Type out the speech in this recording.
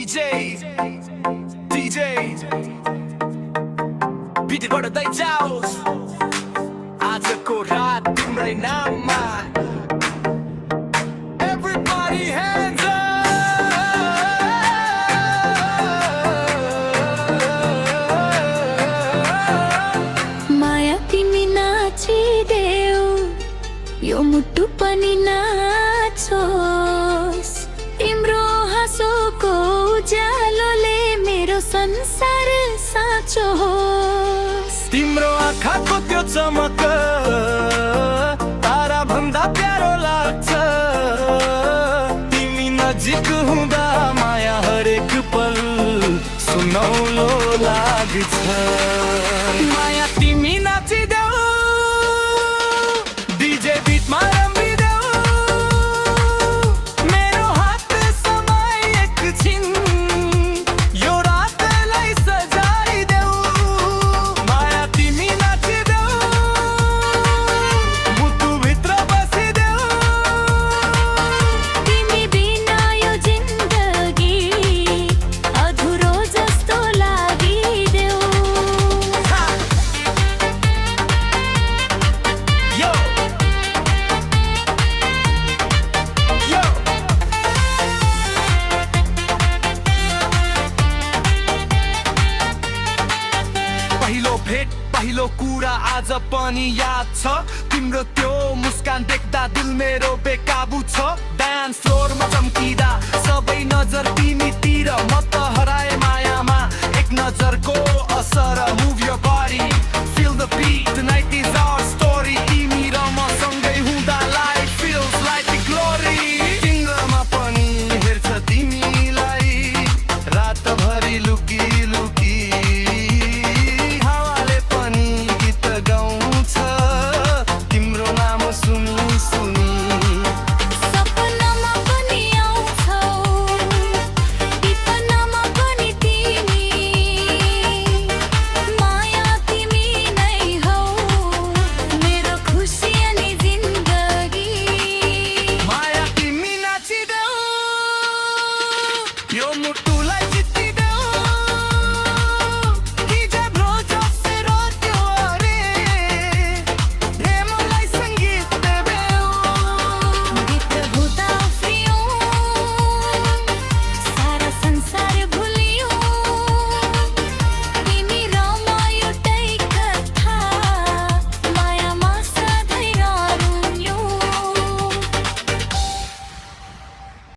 DJ beet बढ्दै जाओस् आजको रात तिम्रै नाममा Everybody hands up माया तिमी नाचिदेऊ यो मुटु पनि नाचोस् तिम्रो हाँसोको उज्यालोले मेरो संसार साँचो होस् तिम्रो आँखाको त्यो चमक तारा भन्दा प्यारो लाग्छ तिमी नजिक हुँदा माया हरेक पल सुनौलो लाग्छ माया तिमी नाचिदेऊ डीजे बिटमा रम्बिदेऊ मेरो हात समाई एकछिन यो रातलाई सजाइदेऊ माया तिमी नाचिदेऊ मुटुभित्र बसिदेऊ तिमी बिना यो जिन्दगी अधुरो जस्तो लागिदेऊ Yo! Yo! पहिलो भेट पहिलो कुरा आज पनि याद छ तिम्रो त्यो मुस्कान देख्दा दिल मेरो बेकाबु छ डान्स फ्लोरमा चम्किँदा सबै नजर तिमीतिर म त हराए मायामा एक नजरको असर Move your body, feel the beat Tonight is our story तिमी र म सँगै हुँदा life feels like a glory तिङ्गमा पनि हेर्छ तिमीलाई रातभरि लुकी लुकी हावाले पनि गीत गाउँछ तिम्रो नाम सुनी सुनी सपनामा पनि आउँछौ विपनामा पनि तिमी माया तिमी नै हौ मेरो खुसी अनि जिन्दगी माया तिमी नाचिदेऊ यो मुटुलाई